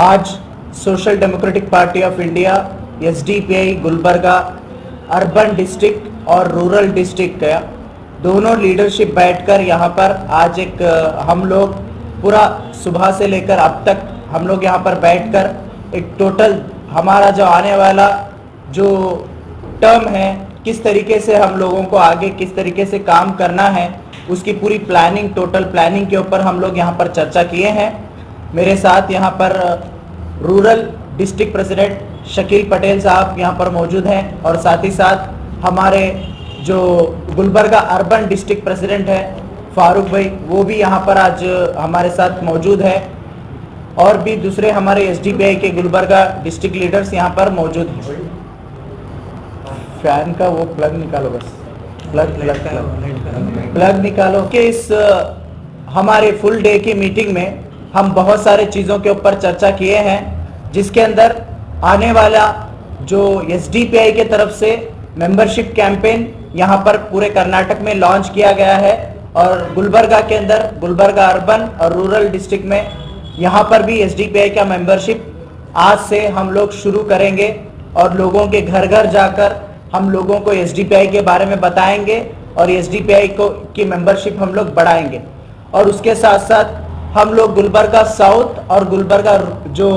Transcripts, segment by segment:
आज social democratic party of India SDPI Gulbarga urban district और rural district का दोनों लीडरशिप बैठकर यहाँ पर आज एक हम लोग पूरा सुबह से लेकर अब तक हम लोग यहाँ पर बैठकर एक टोटल हमारा जो आने वाला जो टर्म है किस तरीके से हम लोगों को आगे किस तरीके से काम करना है उसकी पूरी प्लानिंग टोटल प्लानिंग के ऊपर हम लोग यहाँ पर चर्चा किए हैं। मेरे साथ यहाँ पर rural district president Shakeel Patel साहब यहाँ पर मौजूद हैं और साथ ही साथ हमारे जो गुलबर्गा अर्बन डिस्ट्रिक्ट प्रेसिडेंट है फारूक भाई वो भी यहाँ पर आज हमारे साथ मौजूद है और भी दूसरे हमारे एसडीपीआई के गुलबर्गा डिस्ट्रिक्ट लीडर्स यहाँ पर मौजूद हैं। फैन का वो प्लग निकालो, बस प्लग निकालो कि इस हमारे फुल डे की मीटिंग में हम बहुत सारे चीज़ों के ऊपर चर्चा किए हैं जिसके अंदर आने वाला जो एसडीपीआई के तरफ से मेंबरशिप कैंपेन यहाँ पर पूरे कर्नाटक में लॉन्च किया गया है और गुलबर्गा के अंदर गुलबर्गा अर्बन और रूरल डिस्ट्रिक्ट में यहाँ पर भी एसडीपीआई का मेंबरशिप आज से हम लोग शुरू करेंगे और लोगों के घर घर जाकर हम लोगों को एसडीपीआई के बारे में बताएंगे और एसडीपीआई को की मेंबरशिप हम लोग बढ़ाएंगे। और उसके साथ साथ हम लोग गुलबर्गा साउथ और गुलबर्गा जो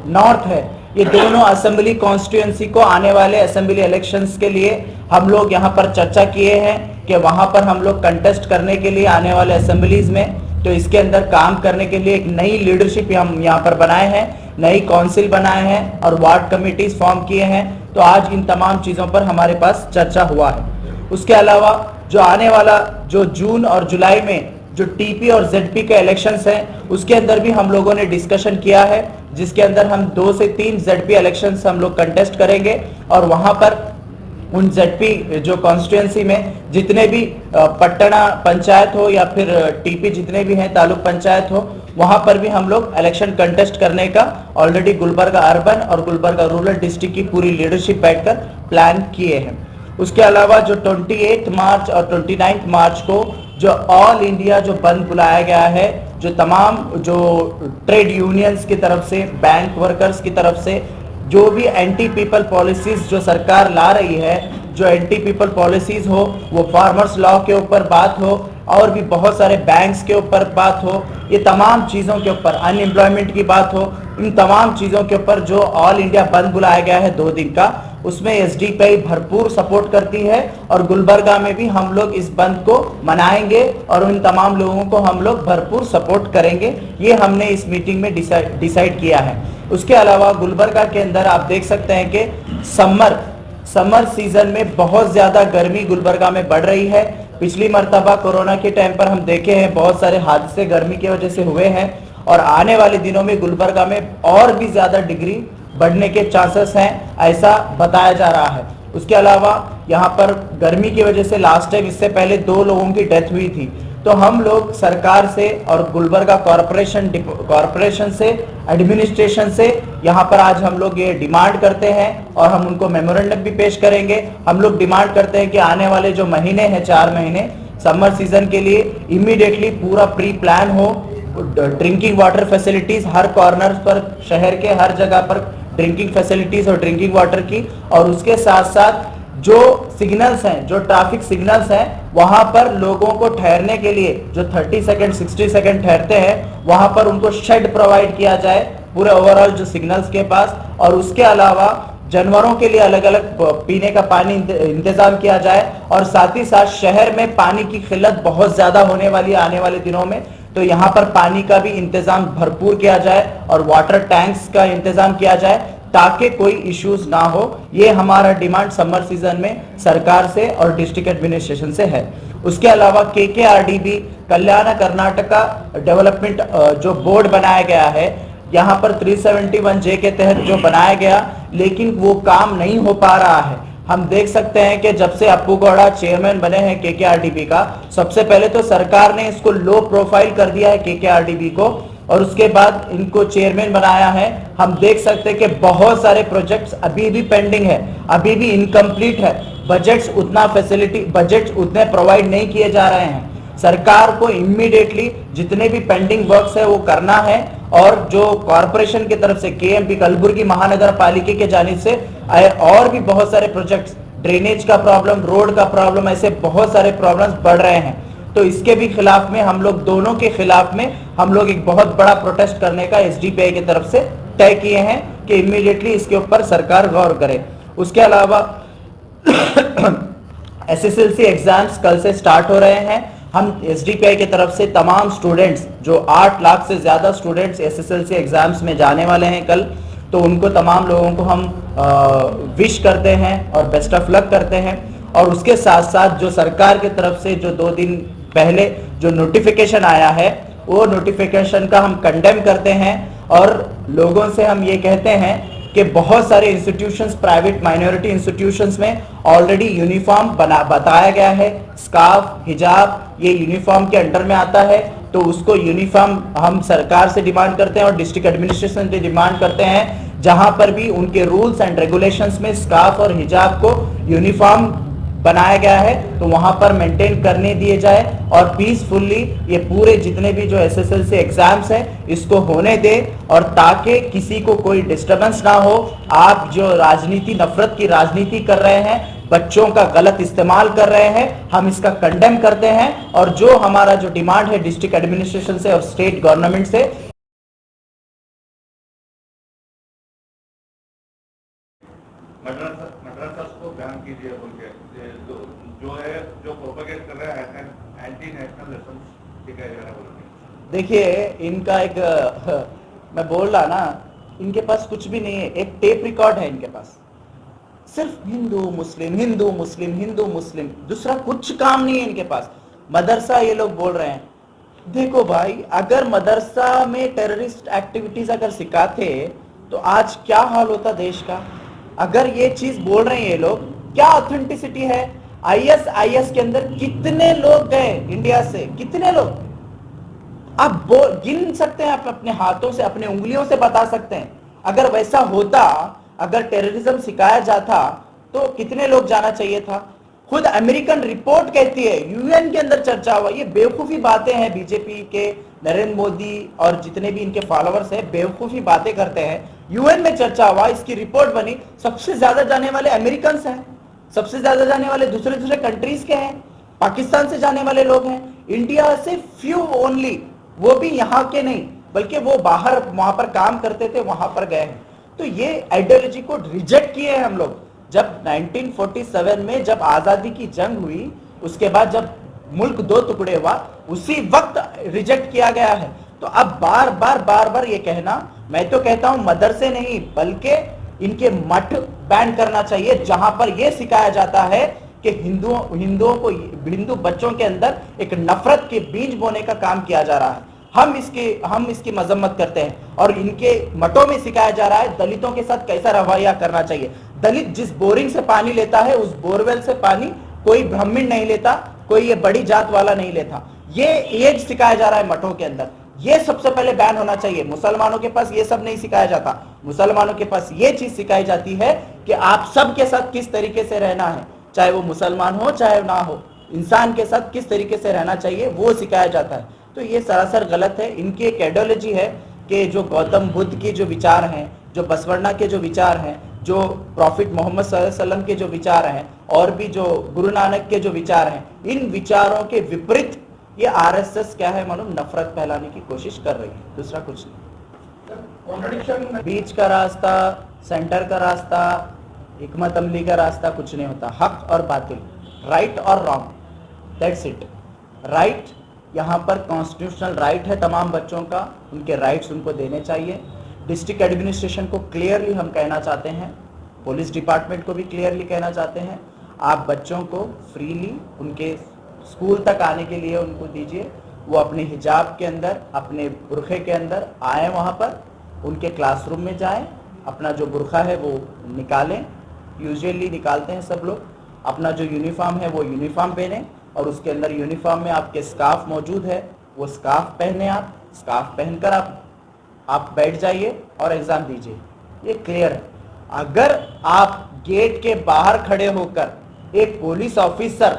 नॉर्थ है ये दोनों असेंबली कॉन्स्टिट्यूएंसी को आने वाले असेंबली इलेक्शंस के लिए हम लोग यहाँ पर चर्चा किए हैं कि वहाँ पर हम लोग कंटेस्ट करने के लिए आने वाले असेंबलीज में, तो इसके अंदर काम करने के लिए एक नई लीडरशिप हम यहाँ पर बनाए हैं, नई काउंसिल बनाए हैं और वार्ड कमिटीज फॉर्म किए हैं। तो आज इन तमाम चीज़ों पर हमारे पास चर्चा हुआ है। उसके अलावा जो आने वाला जो जून और जुलाई में जो टीपी और जेडपी के इलेक्शंस हैं उसके अंदर भी हम लोगों ने डिस्कशन किया है जिसके अंदर हम 2 से 3 जेडपी इलेक्शंस हम लोग कंटेस्ट करेंगे और वहां पर उन जेडपी जो कॉन्स्टिट्यूएंसी में जितने भी पट्टना पंचायत हो या फिर टीपी जितने भी हैं तालुक पंचायत हो वहां पर भी हम लोग इलेक्शन कंटेस्ट करने का ऑलरेडी गुलबर्गा अर्बन और गुलबर्गा रूरल डिस्ट्रिक्ट की पूरी लीडरशिप बैठकर प्लान किए हैं। उसके अलावा जो 28 मार्च और 29 मार्च को जो ऑल इंडिया जो बंद बुलाया गया है, जो तमाम जो ट्रेड यूनियंस की तरफ से, बैंक वर्कर्स की तरफ से जो भी एंटी पीपल पॉलिसीज जो सरकार ला रही है, जो एंटी पीपल पॉलिसीज हो वो फार्मर्स लॉ के ऊपर बात हो और भी बहुत सारे बैंक्स के ऊपर बात हो, ये तमाम चीज़ों के ऊपर अनएम्प्लॉयमेंट की बात हो, इन तमाम चीज़ों के ऊपर जो ऑल इंडिया बंद बुलाया गया है 2 दिन का, उसमें एसडीपीआई भरपूर सपोर्ट करती है और गुलबर्गा में भी हम लोग इस बंद को मनाएंगे और उन तमाम लोगों को हम लोग भरपूर सपोर्ट करेंगे। ये हमने इस मीटिंग में डिसाइड किया है। उसके अलावा गुलबर्गा के अंदर आप देख सकते हैं कि समर सीजन में बहुत ज़्यादा गर्मी गुलबर्गा में बढ़ रही है। पिछली मर्तबा कोरोना के टाइम पर हम देखे हैं बहुत सारे हादसे गर्मी की वजह से हुए हैं और आने वाले दिनों में गुलबर्गा में और भी ज़्यादा डिग्री बढ़ने के चांसेस हैं, ऐसा बताया जा रहा है। उसके अलावा यहाँ पर गर्मी की वजह से लास्ट टाइम इससे पहले 2 लोगों की डेथ हुई थी, तो हम लोग सरकार से और गुलबर्गा कॉरपोरेशन से, एडमिनिस्ट्रेशन से यहाँ पर आज हम लोग ये डिमांड करते हैं और हम उनको मेमोरेंडम भी पेश करेंगे। हम लोग डिमांड करते हैं कि आने वाले जो महीने हैं 4 महीने समर सीजन के लिए इमीडिएटली पूरा प्री प्लान हो, ड्रिंकिंग वाटर फैसिलिटीज हर कॉर्नर पर, शहर के हर जगह पर ड्रिंकिंग फैसिलिटीज और ड्रिंकिंग वाटर की, और उसके साथ साथ जो सिग्नल्स हैं, जो ट्रैफिक सिग्नल्स हैं वहां पर लोगों को ठहरने के लिए जो 30 सेकंड 60 सेकंड ठहरते हैं वहां पर उनको शेड प्रोवाइड किया जाए पूरे ओवरऑल जो सिग्नल्स के पास, और उसके अलावा जानवरों के लिए अलग अलग पीने का पानी इंतजाम किया जाए। और साथ ही साथ शहर में पानी की किल्लत बहुत ज्यादा होने वाली है आने वाले दिनों में, तो यहाँ पर पानी का भी इंतजाम भरपूर किया जाए और वाटर टैंक्स का इंतजाम किया जाए ताकि कोई इश्यूज ना हो। ये हमारा डिमांड समर सीजन में सरकार से और डिस्ट्रिक्ट एडमिनिस्ट्रेशन से है। उसके अलावा केकेआरडीबी कल्याण कर्नाटका डेवलपमेंट जो बोर्ड बनाया गया है यहाँ पर 371J के तहत जो बनाया गया, लेकिन वो काम नहीं हो पा रहा है। हम देख सकते हैं कि जब से अप्पू गौड़ा चेयरमैन बने हैं केकेआरडीबी का, सबसे पहले तो सरकार ने इसको लो प्रोफाइल कर दिया है केकेआरडीबी को और उसके बाद इनको चेयरमैन बनाया है। हम देख सकते हैं कि बहुत सारे प्रोजेक्ट्स अभी भी पेंडिंग है, अभी भी इनकम्प्लीट है, बजट्स उतने प्रोवाइड नहीं किए जा रहे हैं। सरकार को इमीडिएटली जितने भी पेंडिंग वर्क्स है वो करना है और जो कॉरपोरेशन की तरफ से केएमपी कलबुर्गी महानगर पालिका के जानिब से और भी बहुत सारे प्रोजेक्ट्स, ड्रेनेज का प्रॉब्लम, रोड का प्रॉब्लम, ऐसे बहुत सारे प्रॉब्लम्स बढ़ रहे हैं। तो इसके भी खिलाफ में हम लोग, दोनों के खिलाफ में हम लोग एक बहुत बड़ा प्रोटेस्ट करने का एसडीपीआई की तरफ से तय किए हैं कि इमीडिएटली इसके ऊपर सरकार गौर करे। उसके अलावा एसएसएलसी एग्जाम्स कल से स्टार्ट हो रहे हैं। हम एसडीपीआई की तरफ से तमाम स्टूडेंट्स, जो 8 लाख से ज्यादा स्टूडेंट्स एसएसएलसी एग्जाम्स में जाने वाले हैं कल, तो उनको, तमाम लोगों को हम विश करते हैं और बेस्ट ऑफ लक करते हैं। और उसके साथ साथ जो सरकार की तरफ से जो 2 दिन पहले जो नोटिफिकेशन आया है, वो नोटिफिकेशन का हम कंडेम करते हैं और लोगों से हम ये कहते हैं कि बहुत सारे इंस्टीट्यूशंस, प्राइवेट माइनॉरिटी इंस्टीट्यूशंस में ऑलरेडी यूनिफॉर्म बताया गया है, स्कार्फ, हिजाब, ये यूनिफॉर्म के अंडर में आता है। तो उसको यूनिफॉर्म हम सरकार से डिमांड करते हैं और डिस्ट्रिक्ट एडमिनिस्ट्रेशन से डिमांड करते हैं, जहां पर भी उनके रूल्स एंड रेगुलेशंस में स्कार्फ और हिजाब को यूनिफॉर्म बनाया गया है तो वहां पर मेंटेन करने दिए जाए और पीसफुली ये पूरे जितने भी जो एसएसएलसी एग्जाम्स है इसको होने दे, और ताकि किसी को कोई डिस्टरबेंस ना हो। आप जो राजनीति, नफरत की राजनीति कर रहे हैं, बच्चों का गलत इस्तेमाल कर रहे हैं, हम इसका कंडेम करते हैं। और जो हमारा जो डिमांड है डिस्ट्रिक्ट एडमिनिस्ट्रेशन से और स्टेट गवर्नमेंट से, मदरसा को बैन कीजिए बोल के जो है, जो प्रोपेगेट कर रहा है एंटी नेशनल लेसन सिखाया जा रहा है। देखिए इनका एक मैं बोल रहा ना, इनके पास कुछ भी नहीं है। एक टेप रिकॉर्ड है इनके पास, सिर्फ हिंदू मुस्लिम, हिंदू मुस्लिम, हिंदू मुस्लिम, दूसरा कुछ काम नहीं है इनके पास। मदरसा ये लोग बोल रहे हैं। देखो भाई, अगर मदरसा में टेररिस्ट एक्टिविटीज अगर सिखाते तो आज क्या हाल होता देश का। अगर ये चीज बोल रहे हैं ये लोग, क्या ऑथेंटिसिटी है। आईएसआईएस के अंदर कितने लोग गए इंडिया से, कितने लोग आप गिन सकते हैं, आप अपने हाथों से, अपने उंगलियों से बता सकते हैं। अगर वैसा होता, अगर टेररिज्म सिखाया जाता तो कितने लोग जाना चाहिए था। खुद अमेरिकन रिपोर्ट कहती है, यूएन के अंदर चर्चा हुआ। ये बेवकूफी बातें हैं बीजेपी के, नरेंद्र मोदी और जितने भी इनके फॉलोअर्स हैं, बेवकूफी बातें करते हैं। यूएन में चर्चा हुआ, इसकी रिपोर्ट बनी, सबसे ज्यादा जाने वाले अमेरिकन हैं, सबसे ज्यादा जाने वाले दूसरे दूसरे कंट्रीज के हैं, पाकिस्तान से जाने वाले लोग हैं, इंडिया से फ्यू ओनली, वो भी यहाँ के नहीं बल्कि वो बाहर वहां पर काम करते थे, वहां पर गए हैं। तो ये आइडियोलॉजी को रिजेक्ट किए हैं हम लोग। जब 1947 में जब आजादी की जंग हुई, उसके बाद जब मुल्क 2 टुकड़े हुआ, उसी वक्त रिजेक्ट किया गया है। तो अब बार बार ये कहना, मैं तो कहता हूं मदरसे नहीं बल्कि इनके मठ बैन करना चाहिए, जहां पर यह सिखाया जाता है कि हिंदुओं को, हिंदू बच्चों के अंदर एक नफरत के बीज बोने का काम किया जा रहा है। हम इसकी मजम्मत करते हैं। और इनके मठों में सिखाया जा रहा है दलितों के साथ कैसा रवैया करना चाहिए। दलित जिस बोरिंग से पानी लेता है, उस बोरवेल से पानी कोई ब्राह्मण नहीं लेता, कोई ये बड़ी जात वाला नहीं लेता। ये सिखाया जा रहा है मठों के अंदर। ये सबसे पहले बैन होना चाहिए। मुसलमानों के पास ये सब नहीं सिखाया जाता। मुसलमानों के पास ये चीज सिखाई जाती है कि आप सब के साथ किस तरीके से रहना है, चाहे वो मुसलमान हो चाहे ना हो, इंसान के साथ किस तरीके से रहना चाहिए वो सिखाया जाता है। तो ये सरासर गलत है। इनकी एक आइडियोलॉजी है कि जो गौतम बुद्ध के जो विचार हैं, जो बसवण्णा के जो विचार हैं, जो प्रॉफिट मोहम्मद सल्लल्लाहु अलैहि वसल्लम के जो विचार हैं, और भी जो गुरु नानक के जो विचार हैं, इन विचारों के विपरीत ये आरएसएस क्या है मालूम, नफरत फैलाने की कोशिश कर रही है, दूसरा कुछ नहीं। बीच का रास्ता, सेंटर का रास्ता, हिकमत अमली का रास्ता कुछ नहीं होता। हक और बातिल, राइट और रॉन्ग, दैट्स इट। राइट, यहाँ पर कॉन्स्टिट्यूशनल राइट है तमाम बच्चों का, उनके राइट्स उनको देने चाहिए। डिस्ट्रिक्ट एडमिनिस्ट्रेशन को क्लियरली हम कहना चाहते हैं, पुलिस डिपार्टमेंट को भी क्लियरली कहना चाहते हैं, आप बच्चों को फ्रीली उनके स्कूल तक आने के लिए उनको दीजिए। वो अपने हिजाब के अंदर, अपने बुरखे के अंदर आए, वहाँ पर उनके क्लासरूम में जाएं, अपना जो बुरखा है वो निकालें, यूजुअली निकालते हैं सब लोग। अपना जो यूनिफॉर्म है वो यूनिफॉर्म पहने, और उसके अंदर यूनिफॉर्म में आपके स्कार्फ मौजूद है, वो स्कार्फ पहने। आप स्कार्फ पहनकर आप बैठ जाइए और एग्ज़ाम दीजिए। ये क्लियर है। अगर आप गेट के बाहर खड़े होकर एक पुलिस ऑफिसर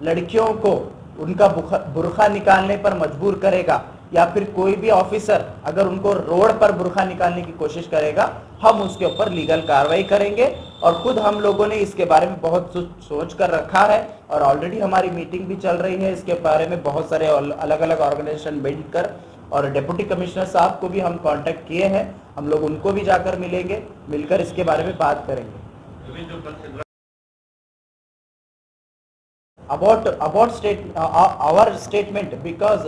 लड़कियों को उनका बुरखा निकालने पर मजबूर करेगा, या फिर कोई भी ऑफिसर अगर उनको रोड पर बुर्का निकालने की कोशिश करेगा, हम उसके ऊपर लीगल कार्रवाई करेंगे। और खुद हम लोगों ने इसके बारे में बहुत सोच कर रखा है और ऑलरेडी हमारी मीटिंग भी चल रही है इसके बारे में। बहुत सारे अलग अलग ऑर्गेनाइजेशन मिलकर और डिप्टी कमिश्नर साहब को भी हम कांटेक्ट किए हैं, हम लोग उनको भी जाकर मिलेंगे, मिलकर इसके बारे में बात करेंगे। आवर स्टेटमेंट बिकॉज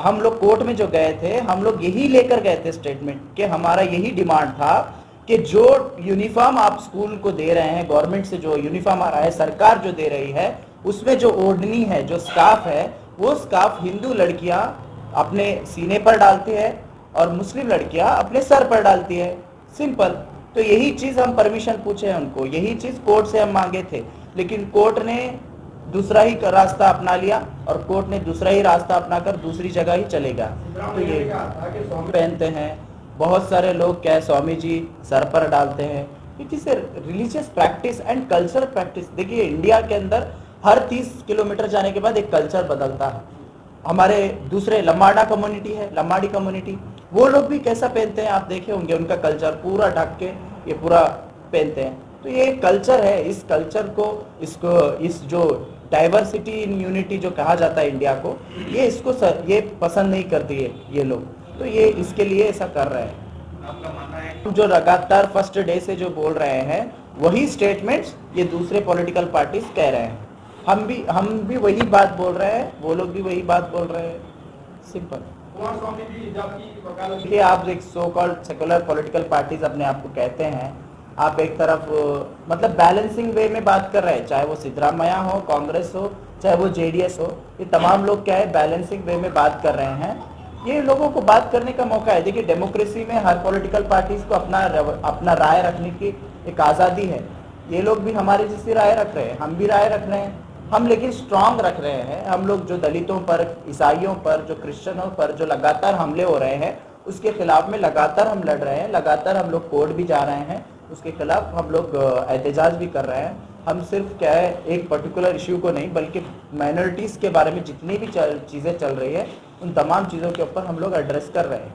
हम लोग कोर्ट में जो गए थे, हम लोग यही लेकर गए थे स्टेटमेंट कि हमारा यही डिमांड था कि जो यूनिफॉर्म आप स्कूल को दे रहे हैं, गवर्नमेंट से जो यूनिफॉर्म आ रहा है, सरकार जो दे रही है, उसमें जो ओढ़नी है, जो स्कार्फ है, वो स्कार्फ हिंदू लड़कियां अपने सीने पर डालती है और मुस्लिम लड़कियां अपने सर पर डालती है, सिंपल। तो यही चीज हम परमिशन पूछे हैं उनको, यही चीज कोर्ट से हम मांगे थे, लेकिन कोर्ट ने दूसरा ही रास्ता अपना लिया और कोर्ट ने दूसरा ही रास्ता अपनाकर दूसरी जगह ही चलेगा। तो ये पहनते हैं, बहुत सारे लोग क्या है, स्वामी जी सर पर डालते हैं, it is religious practice and cultural practice. देखिए इंडिया के अंदर हर 30 किलोमीटर जाने के बाद एक कल्चर बदलता है। हमारे दूसरे लम्बाड़ा कम्युनिटी है, लम्बाड़ी कम्युनिटी, वो लोग भी कैसा पहनते हैं आप देखे होंगे, उनका कल्चर पूरा ढक के ये पूरा पहनते हैं। तो ये कल्चर है, इस कल्चर को, इसको, इस जो डाइवर्सिटी इन यूनिटी जो कहा जाता है इंडिया को, ये इसको ये पसंद नहीं करती है ये लोग, तो ये इसके लिए ऐसा कर रहे हैं। आपका मानना है जो लगातार फर्स्ट डे से जो बोल रहे हैं वही स्टेटमेंट्स ये दूसरे पॉलिटिकल पार्टीज कह रहे हैं, हम भी वही बात बोल रहे हैं, वो लोग भी वही बात बोल रहे हैं, सिंपल। देखिए आप एक so called secular political parties अपने आप को कहते हैं, आप एक तरफ मतलब बैलेंसिंग वे में बात कर रहे हैं, चाहे वो सिद्धरामैया हो, कांग्रेस हो, चाहे वो जेडीएस हो, ये तमाम लोग क्या है बैलेंसिंग वे में बात कर रहे हैं। ये लोगों को बात करने का मौका है। देखिए डेमोक्रेसी में हर पॉलिटिकल पार्टीज को अपना राय रखने की एक आज़ादी है। ये लोग भी हमारे जैसी राय रख रहे हैं, हम भी राय रख रहे हैं, हम लेकिन स्ट्रांग रख रहे हैं। हम लोग जो दलितों पर, ईसाइयों पर, जो क्रिश्चियनों पर जो लगातार हमले हो रहे हैं उसके खिलाफ में लगातार हम लड़ रहे हैं, लगातार हम लोग कोर्ट भी जा रहे हैं, उसके खिलाफ हम लोग एहतजाज भी कर रहे हैं। हम सिर्फ क्या है एक पर्टिकुलर इश्यू को नहीं बल्कि माइनॉरिटीज़ के बारे में जितनी भी चीज़ें चल रही है उन तमाम चीज़ों के ऊपर हम लोग एड्रेस कर रहे हैं।